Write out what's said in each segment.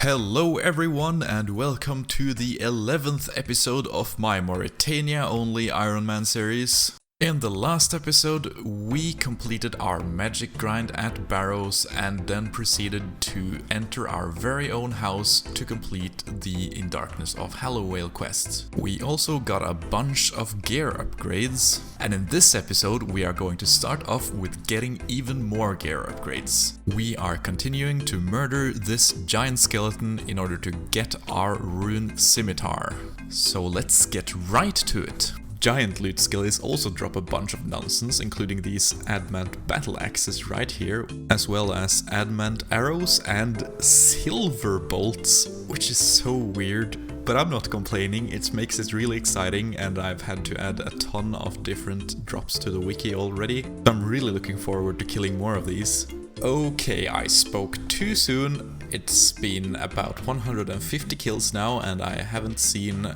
Hello everyone and welcome to the 11th episode of my Morytania only Ironman series. In the last episode we completed our magic grind at Barrows and then proceeded to enter our very own house to complete the In Darkness of Hallowale quest. We also got a bunch of gear upgrades, and in this episode we are going to start off with getting even more gear upgrades. We are continuing to murder this giant skeleton in order to get our Rune scimitar. So let's get right to it. Giant loot skills also drop a bunch of nonsense, including these adamant battle axes right here, as well as adamant arrows and silver bolts, which is so weird. But I'm not complaining, it makes it really exciting, and I've had to add a ton of different drops to the wiki already. So I'm really looking forward to killing more of these. Okay, I spoke too soon. It's been about 150 kills now and I haven't seen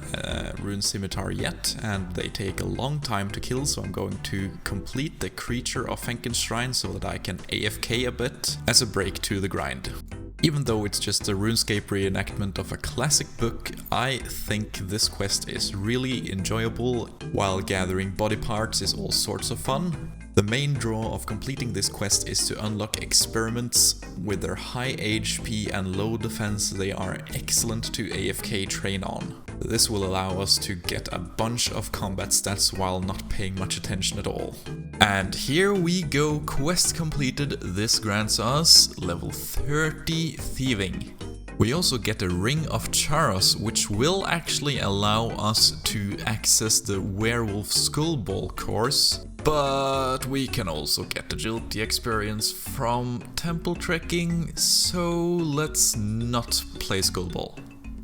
Rune scimitar yet, and they take a long time to kill, so I'm going to complete the creature of Fenkenstrain so that I can AFK a bit as a break to the grind. Even though it's just a RuneScape reenactment of a classic book, I think this quest is really enjoyable, while gathering body parts is all sorts of fun. The main draw of completing this quest is to unlock experiments. With their high HP and low defense, they are excellent to AFK train on. This will allow us to get a bunch of combat stats while not paying much attention at all. And here we go, quest completed. This grants us level 30 thieving. We also get a Ring of Charos, which will actually allow us to access the Werewolf Skullball course. But we can also get agility experience from temple trekking, so let's not play Skullball.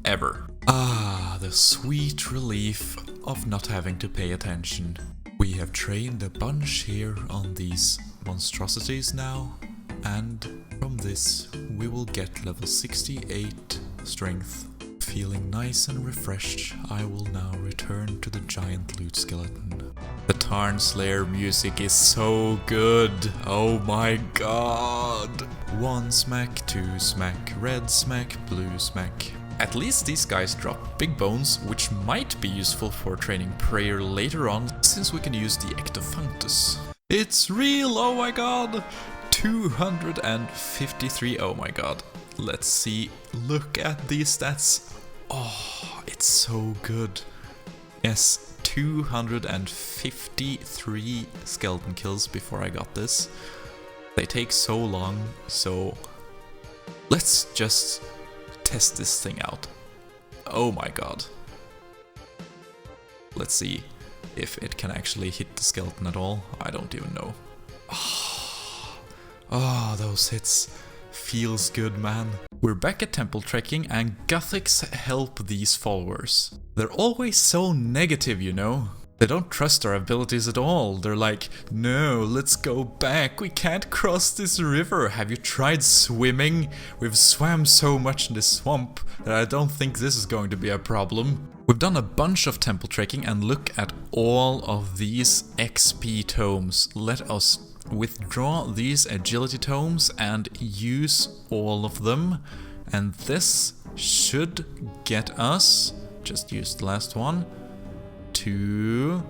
Ever. Ah, the sweet relief of not having to pay attention. We have trained a bunch here on these monstrosities now, and from this we will get level 68 strength. Feeling nice and refreshed, I will now return to the giant loot skeleton. The Tarn Lair music is so good, oh my god! 1 smack, 2 smack, red smack, blue smack. At least these guys drop big bones, which might be useful for training prayer later on, since we can use the Ectophanctus. It's real, oh my god! 253, oh my god. Let's see, look at these stats. Oh, it's so good. Yes, 253 skeleton kills before I got this. They take so long, so let's just test this thing out. Oh my god. Let's see if it can actually hit the skeleton at all. I don't even know. Oh, those hits. Feels good, man. We're back at temple trekking and Gothics help these followers. They're always so negative, you know. They don't trust our abilities at all. They're like, no, let's go back. We can't cross this river. Have you tried swimming? We've swam so much in this swamp that I don't think this is going to be a problem. We've done a bunch of temple trekking and look at all of these XP tomes. Let us withdraw these agility tomes and use all of them, and this should get us, just use the last one, to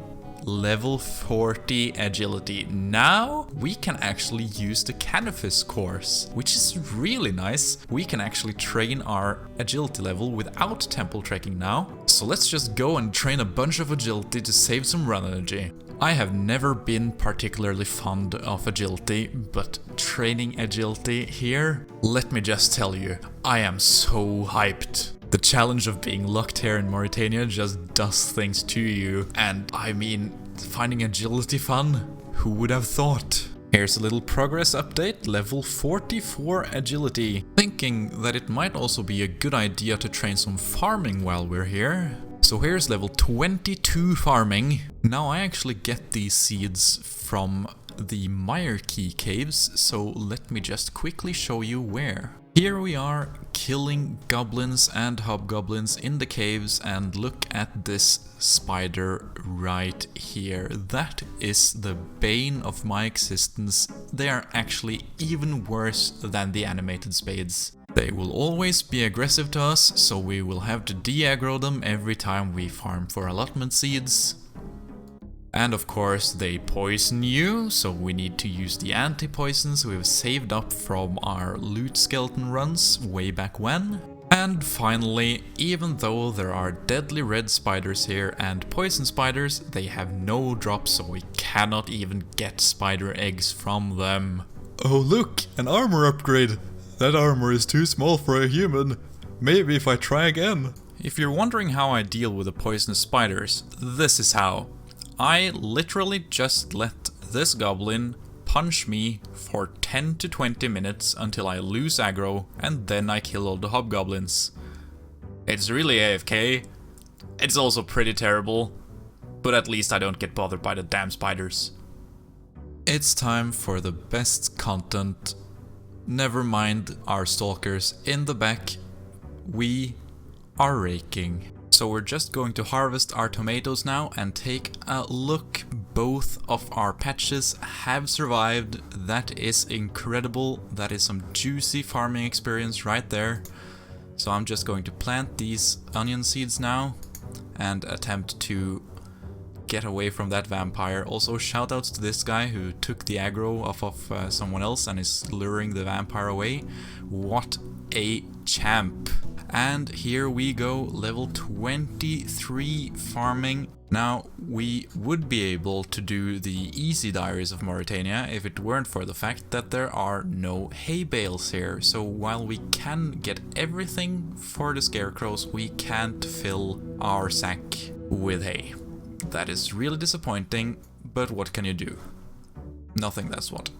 level 40 agility. Now we can actually use the Canopus course, which is really nice. We can actually train our agility level without temple trekking now. So let's just go and train a bunch of agility to save some run energy. I have never been particularly fond of agility, but training agility here, let me just tell you, I am so hyped. The challenge of being locked here in Morytania just does things to you, and I mean, finding agility fun? Who would have thought? Here's a little progress update, level 44 agility. Thinking that it might also be a good idea to train some farming while we're here. So here's level 22 farming. Now I actually get these seeds from the Mire Key caves, so let me just quickly show you where. Here we are killing goblins and hobgoblins in the caves, and look at this spider right here. That is the bane of my existence. They are actually even worse than the animated spades. They will always be aggressive to us, so we will have to de-aggro them every time we farm for allotment seeds. And of course they poison you, so we need to use the anti-poisons we've saved up from our loot skeleton runs way back when. And finally, even though there are deadly red spiders here and poison spiders, they have no drops, so we cannot even get spider eggs from them. Oh look, an armor upgrade! That armor is too small for a human. Maybe if I try again. If you're wondering how I deal with the poisonous spiders, this is how. I literally just let this goblin punch me for 10 to 20 minutes until I lose aggro, and then I kill all the hobgoblins. It's really AFK. It's also pretty terrible, but at least I don't get bothered by the damn spiders. It's time for the best content. Never mind our stalkers in the back. We are raking. So we're just going to harvest our tomatoes now and take a look. Both of our patches have survived. That is incredible. That is some juicy farming experience right there. So I'm just going to plant these onion seeds now and attempt to get away from that vampire. Also shoutouts to this guy who took the aggro off of someone else and is luring the vampire away. What a champ. And here we go, level 23 farming. Now, we would be able to do the easy diaries of Morytania if it weren't for the fact that there are no hay bales here. So while we can get everything for the scarecrows, we can't fill our sack with hay. That is really disappointing, but what can you do? Nothing, that's what.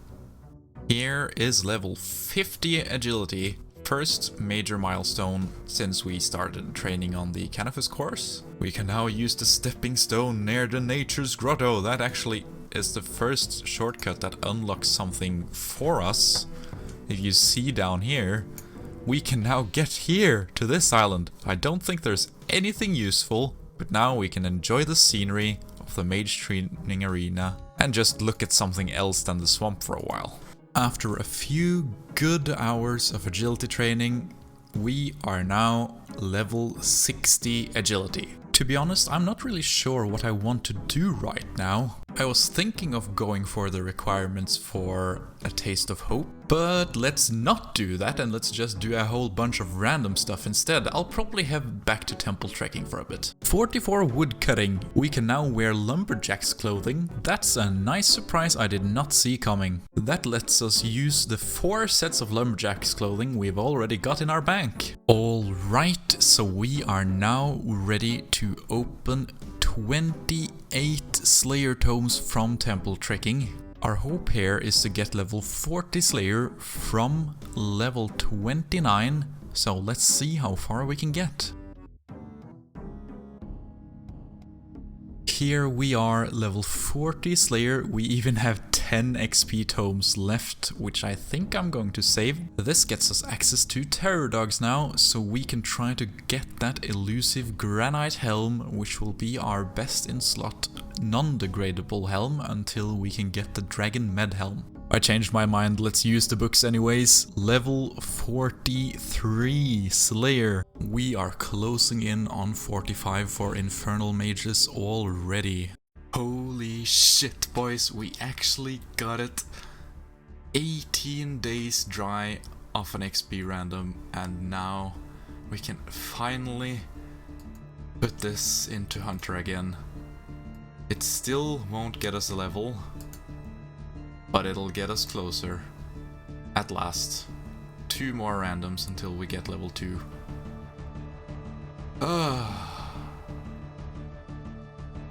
Here is level 50 agility. First major milestone since we started training on the Canopus course. We can now use the stepping stone near the nature's grotto. That actually is the first shortcut that unlocks something for us. If you see down here, we can now get here to this island. I don't think there's anything useful, but now we can enjoy the scenery of the mage training arena and just look at something else than the swamp for a while. After a few good hours of agility training, we are now level 60 agility. To be honest, I'm not really sure what I want to do right now. I was thinking of going for the requirements for a taste of hope, but let's not do that and let's just do a whole bunch of random stuff instead. I'll probably head back to temple trekking for a bit. 44 woodcutting. We can now wear lumberjack's clothing. That's a nice surprise I did not see coming. That lets us use the 4 sets of lumberjack's clothing we've already got in our bank. Alright, so we are now ready to open 28 Slayer tomes from temple trekking. Our hope here is to get level 40 Slayer from level 29, so let's see how far we can get. Here we are, level 40 Slayer. We even have 10 XP tomes left, which I think I'm going to save. This gets us access to terror dogs now, so we can try to get that elusive granite helm, which will be our best in slot non-degradable helm until we can get the dragon med helm. I changed my mind, let's use the books anyways. Level 43 Slayer. We are closing in on 45 for infernal mages already. Holy shit, boys, we actually got it. 18 days dry of an XP random, and now we can finally put this into Hunter again. It still won't get us a level, but it'll get us closer. At last. 2 more randoms until we get level 2.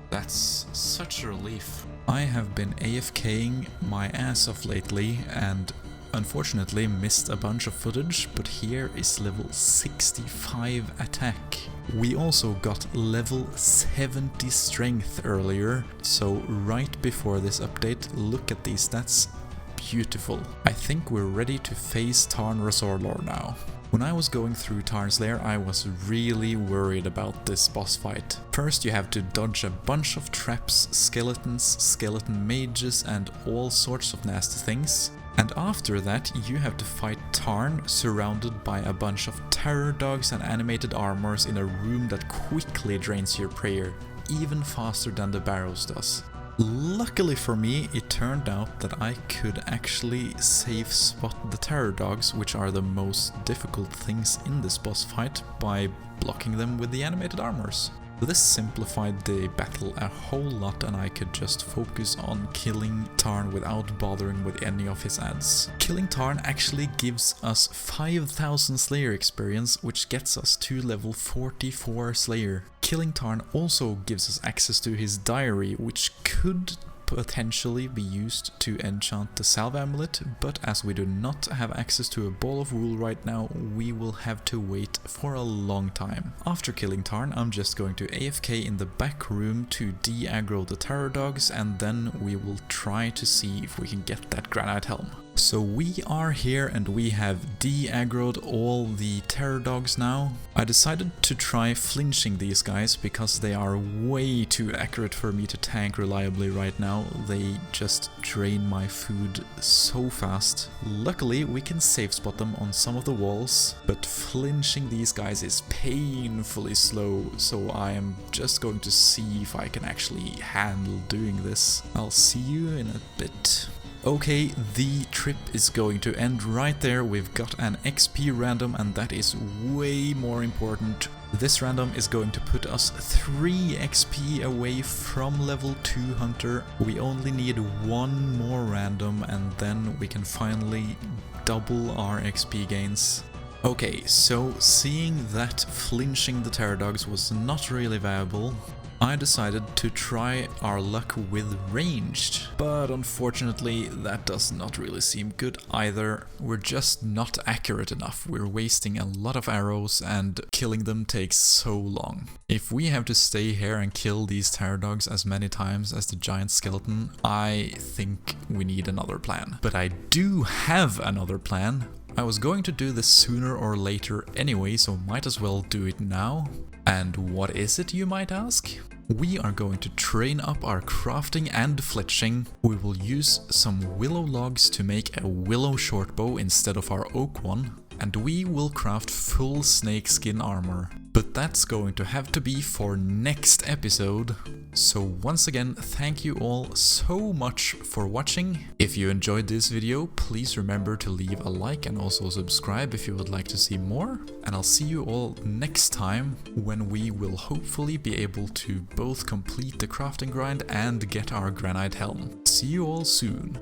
That's such a relief. I have been AFKing my ass off lately and unfortunately missed a bunch of footage, but here is level 65 attack. We also got level 70 strength earlier, so right before this update, look at these stats. Beautiful. I think we're ready to face Tarn Lair now. When I was going through Tarn Lair, I was really worried about this boss fight. First you have to dodge a bunch of traps, skeletons, skeleton mages and all sorts of nasty things. And after that you have to fight Tarn surrounded by a bunch of terror dogs and animated armors in a room that quickly drains your prayer, even faster than the barrows does. Luckily for me, it turned out that I could actually safe spot the terror dogs, which are the most difficult things in this boss fight, by blocking them with the animated armors. This simplified the battle a whole lot, and I could just focus on killing Tarn without bothering with any of his ads. Killing Tarn actually gives us 5000 Slayer experience, which gets us to level 44 Slayer. Killing Tarn also gives us access to his diary, which could potentially be used to enchant the salve amulet, but as we do not have access to a ball of wool right now, we will have to wait for a long time. After killing Tarn, I'm just going to AFK in the back room to de-aggro the terror dogs, and then we will try to see if we can get that granite helm. So we are here and we have de-aggroed all the terror dogs now. I decided to try flinching these guys because they are way too accurate for me to tank reliably right now. They just drain my food so fast. Luckily we can safe spot them on some of the walls, but flinching these guys is painfully slow, so I am just going to see if I can actually handle doing this. I'll see you in a bit. Okay, the trip is going to end right there. We've got an XP random, and that is way more important. This random is going to put us 3 XP away from level 2 Hunter. We only need 1 more random and then we can finally double our XP gains. Okay, so seeing that flinching the terror dogs was not really viable, I decided to try our luck with ranged, but unfortunately that does not really seem good either. We're just not accurate enough. We're wasting a lot of arrows and killing them takes so long. If we have to stay here and kill these terror dogs as many times as the giant skeleton, I think we need another plan. But I do have another plan. I was going to do this sooner or later anyway, so might as well do it now. And what is it, you might ask? We are going to train up our crafting and fletching. We will use some willow logs to make a willow shortbow instead of our oak one, and we will craft full snakeskin armor. But that's going to have to be for next episode. So once again, thank you all so much for watching. If you enjoyed this video, please remember to leave a like and also subscribe if you would like to see more. And I'll see you all next time, when we will hopefully be able to both complete the crafting grind and get our granite helm. See you all soon.